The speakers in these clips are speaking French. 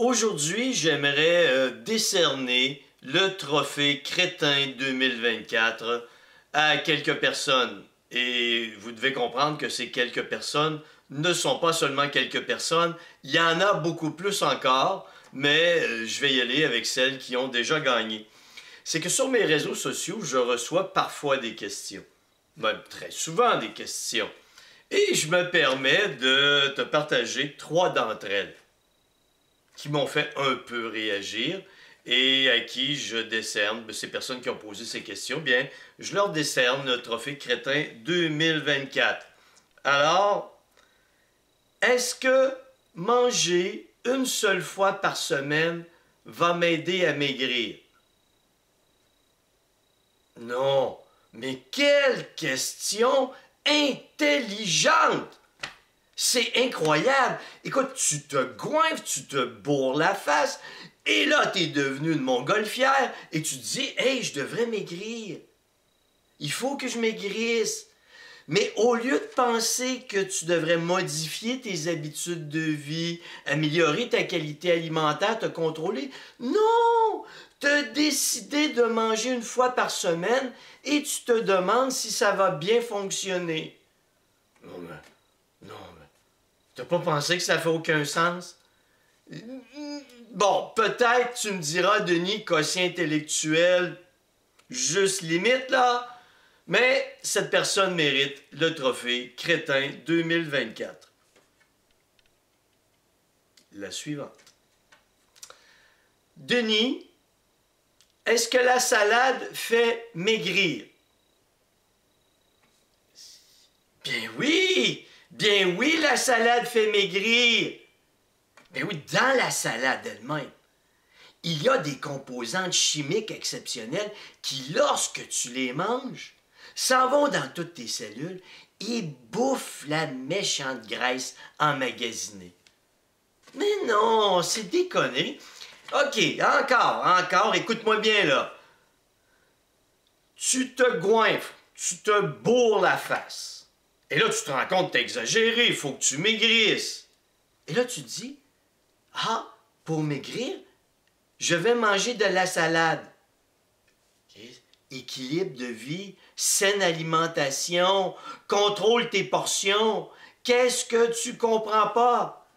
Aujourd'hui, j'aimerais décerner le trophée Crétin 2024 à quelques personnes. Et vous devez comprendre que ces quelques personnes ne sont pas seulement quelques personnes, il y en a beaucoup plus encore, mais je vais y aller avec celles qui ont déjà gagné. C'est que sur mes réseaux sociaux, je reçois parfois des questions, même très souvent des questions. Et je me permets de te partager 3 d'entre elles qui m'ont fait un peu réagir et à qui je décerne, ces personnes qui ont posé ces questions, bien, je leur décerne le trophée Crétin 2024. Alors, est-ce que manger une seule fois par semaine va m'aider à maigrir? Non, mais quelle question intelligente! C'est incroyable! Écoute, tu te goinfres, tu te bourres la face, et là, t'es devenu une montgolfière, et tu te dis, hey, je devrais maigrir. Il faut que je maigrisse. Mais au lieu de penser que tu devrais modifier tes habitudes de vie, améliorer ta qualité alimentaire, te contrôler, non! Tu as décidé de manger une fois par semaine et tu te demandes si ça va bien fonctionner. Non, mais, t'as pas pensé que ça fait aucun sens? Bon, peut-être tu me diras, Denis, quotient intellectuel, juste limite, là. Mais cette personne mérite le trophée Crétin 2024. La suivante. Denis, est-ce que la salade fait maigrir? Bien oui, la salade fait maigrir. Bien oui, dans la salade elle-même, il y a des composantes chimiques exceptionnelles qui, lorsque tu les manges, s'en vont dans toutes tes cellules et bouffent la méchante graisse emmagasinée. Mais non, c'est des conneries. OK, encore, écoute-moi bien là. Tu te goinfres, tu te bourres la face. Et là, tu te rends compte que t'as exagéré, il faut que tu maigrisses. Et là, tu te dis, ah, pour maigrir, je vais manger de la salade. Équilibre de vie, saine alimentation, contrôle tes portions. Qu'est-ce que tu comprends pas?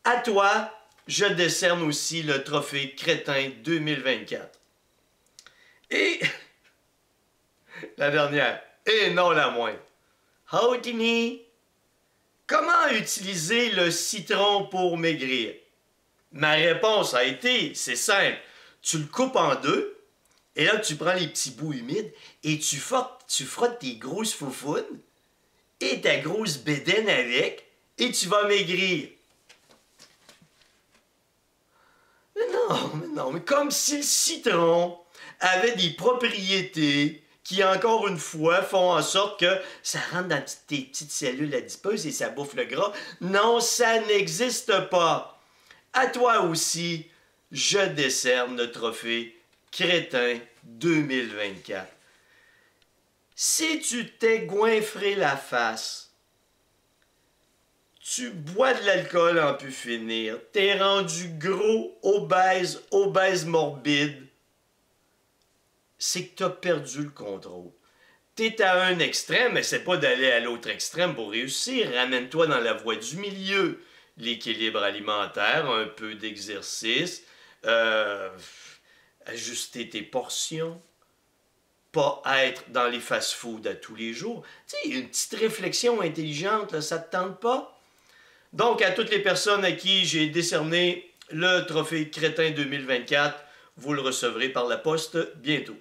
À toi, je décerne aussi le trophée Crétin 2024. Et la dernière, et non la moindre. Denis, comment utiliser le citron pour maigrir? Ma réponse a été, c'est simple, tu le coupes en deux, et là tu prends les petits bouts humides, et tu frottes tes grosses foufounes, et ta grosse bédaine avec, et tu vas maigrir. Mais comme si le citron avait des propriétés qui, encore une fois, font en sorte que ça rentre dans tes petites cellules adipeuses et ça bouffe le gras. Non, ça n'existe pas. À toi aussi, je décerne le trophée Crétin 2024. Si tu t'es goinfré la face, tu bois de l'alcool en pu finir, t'es rendu gros, obèse morbide, c'est que t'as perdu le contrôle. T'es à un extrême, mais c'est pas d'aller à l'autre extrême pour réussir. Ramène-toi dans la voie du milieu. L'équilibre alimentaire, un peu d'exercice, ajuster tes portions, pas être dans les fast-foods à tous les jours. Tu sais, une petite réflexion intelligente, là, ça te tente pas? Donc, à toutes les personnes à qui j'ai décerné le trophée Crétin 2024, vous le recevrez par la poste bientôt.